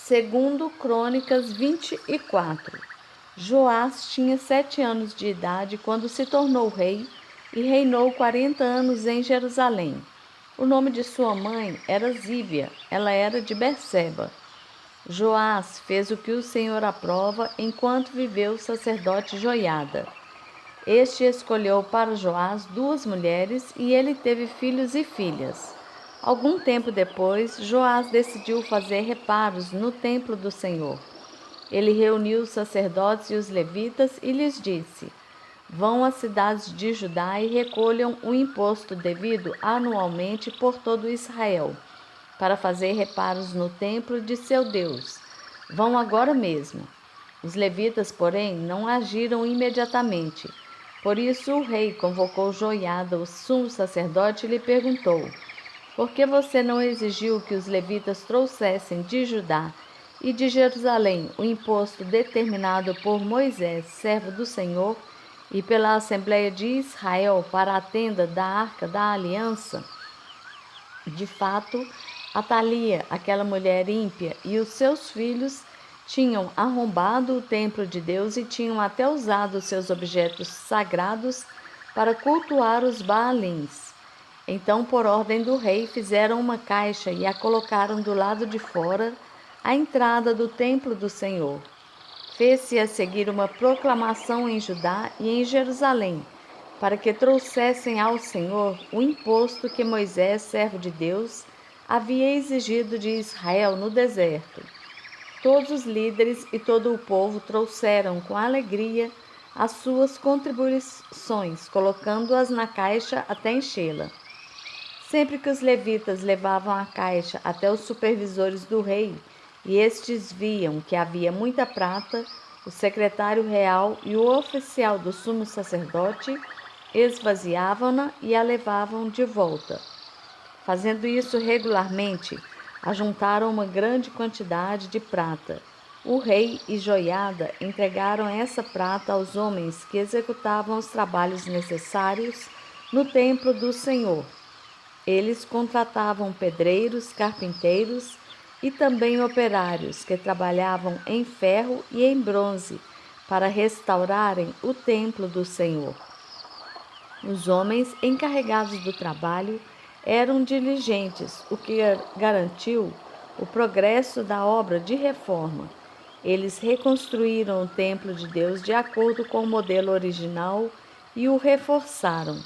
Segundo Crônicas 24. Joás tinha 7 anos de idade quando se tornou rei e reinou 40 anos em Jerusalém. O nome de sua mãe era Zíbia, ela era de Berseba. Joás fez o que o Senhor aprova enquanto viveu o sacerdote Joiada. Este escolheu para Joás 2 mulheres e ele teve filhos e filhas. Algum tempo depois, Joás decidiu fazer reparos no templo do Senhor. Ele reuniu os sacerdotes e os levitas e lhes disse: Vão às cidades de Judá e recolham o imposto devido anualmente por todo Israel, para fazer reparos no templo de seu Deus. Vão agora mesmo. Os levitas, porém, não agiram imediatamente. Por isso o rei convocou Joiada, o sumo sacerdote, e lhe perguntou: Por que você não exigiu que os levitas trouxessem de Judá e de Jerusalém o imposto determinado por Moisés, servo do Senhor, e pela Assembleia de Israel para a tenda da Arca da Aliança? De fato, Atalia, aquela mulher ímpia, e os seus filhos tinham arrombado o templo de Deus e tinham até usado seus objetos sagrados para cultuar os Baalins. Então, por ordem do rei, fizeram uma caixa e a colocaram do lado de fora, à entrada do templo do Senhor. Fez-se a seguir uma proclamação em Judá e em Jerusalém, para que trouxessem ao Senhor o imposto que Moisés, servo de Deus, havia exigido de Israel no deserto. Todos os líderes e todo o povo trouxeram com alegria as suas contribuições, colocando-as na caixa até enchê-la. Sempre que os levitas levavam a caixa até os supervisores do rei, e estes viam que havia muita prata, o secretário real e o oficial do sumo sacerdote esvaziavam-na e a levavam de volta. Fazendo isso regularmente, ajuntaram uma grande quantidade de prata. O rei e Joiada entregaram essa prata aos homens que executavam os trabalhos necessários no templo do Senhor. Eles contratavam pedreiros, carpinteiros e também operários que trabalhavam em ferro e em bronze para restaurarem o templo do Senhor. Os homens encarregados do trabalho eram diligentes, o que garantiu o progresso da obra de reforma. Eles reconstruíram o templo de Deus de acordo com o modelo original e o reforçaram.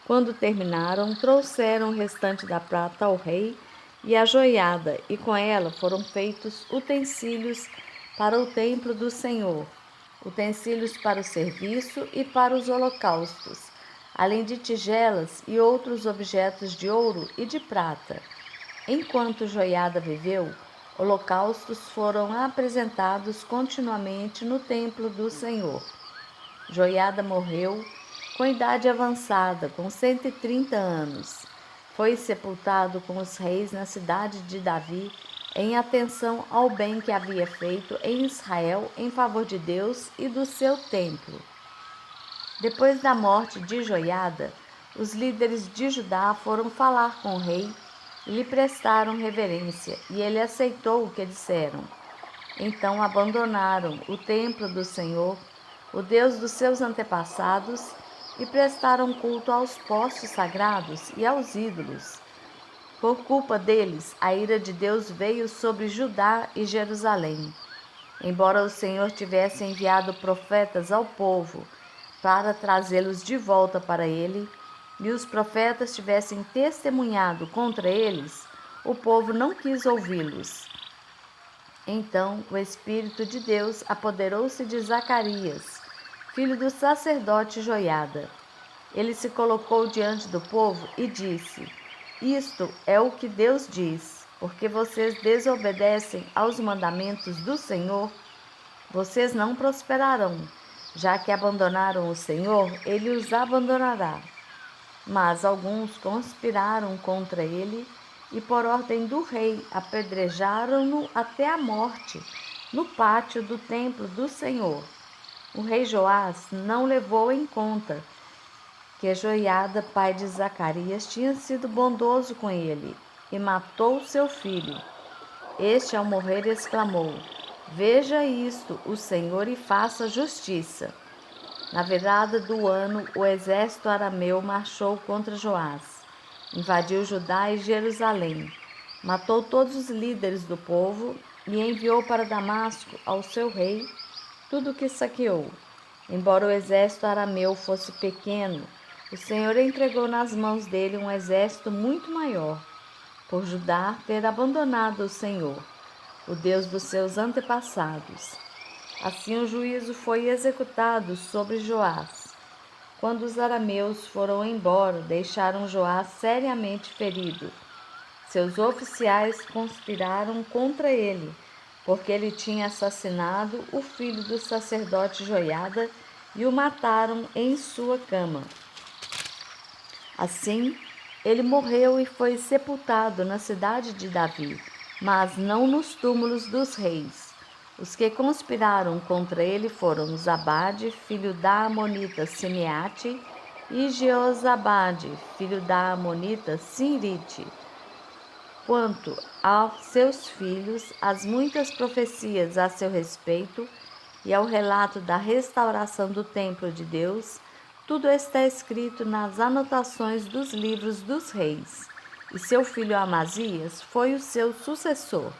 Quando terminaram, trouxeram o restante da prata ao rei e a joiada, e com ela foram feitos utensílios para o templo do Senhor, utensílios para o serviço e para os holocaustos, além de tigelas e outros objetos de ouro e de prata. Enquanto Joiada viveu, holocaustos foram apresentados continuamente no templo do Senhor. Joiada morreu com idade avançada, com 130 anos. Foi sepultado com os reis na cidade de Davi, em atenção ao bem que havia feito em Israel em favor de Deus e do seu templo. Depois da morte de Joiada, os líderes de Judá foram falar com o rei e lhe prestaram reverência, e ele aceitou o que disseram. Então abandonaram o templo do Senhor, o Deus dos seus antepassados, e prestaram culto aos postos sagrados e aos ídolos. Por culpa deles, a ira de Deus veio sobre Judá e Jerusalém. Embora o Senhor tivesse enviado profetas ao povo para trazê-los de volta para ele, e os profetas tivessem testemunhado contra eles, o povo não quis ouvi-los. Então o Espírito de Deus apoderou-se de Zacarias, filho do sacerdote Joiada. Ele se colocou diante do povo e disse: Isto é o que Deus diz, porque vocês desobedecem aos mandamentos do Senhor, vocês não prosperarão. Já que abandonaram o Senhor, ele os abandonará. Mas alguns conspiraram contra ele e, por ordem do rei, apedrejaram-no até a morte, no pátio do templo do Senhor. O rei Joás não levou em conta que Joiada, pai de Zacarias, tinha sido bondoso com ele e matou seu filho. Este, ao morrer, exclamou: Veja isto, o Senhor, e faça justiça. Na virada do ano, o exército arameu marchou contra Joás, invadiu Judá e Jerusalém, matou todos os líderes do povo e enviou para Damasco, ao seu rei, tudo o que saqueou. Embora o exército arameu fosse pequeno, o Senhor entregou nas mãos dele um exército muito maior, por Judá ter abandonado o Senhor, o Deus dos seus antepassados. Assim o juízo foi executado sobre Joás. Quando os arameus foram embora, deixaram Joás seriamente ferido. Seus oficiais conspiraram contra ele, porque ele tinha assassinado o filho do sacerdote Joiada e o mataram em sua cama. Assim, ele morreu e foi sepultado na cidade de Davi, mas não nos túmulos dos reis. Os que conspiraram contra ele foram Zabade, filho da amonita Simeate, e Jeozabade, filho da amonita Sinrite. Quanto aos seus filhos, as muitas profecias a seu respeito e ao relato da restauração do templo de Deus, tudo está escrito nas anotações dos livros dos reis. E seu filho Amazias foi o seu sucessor.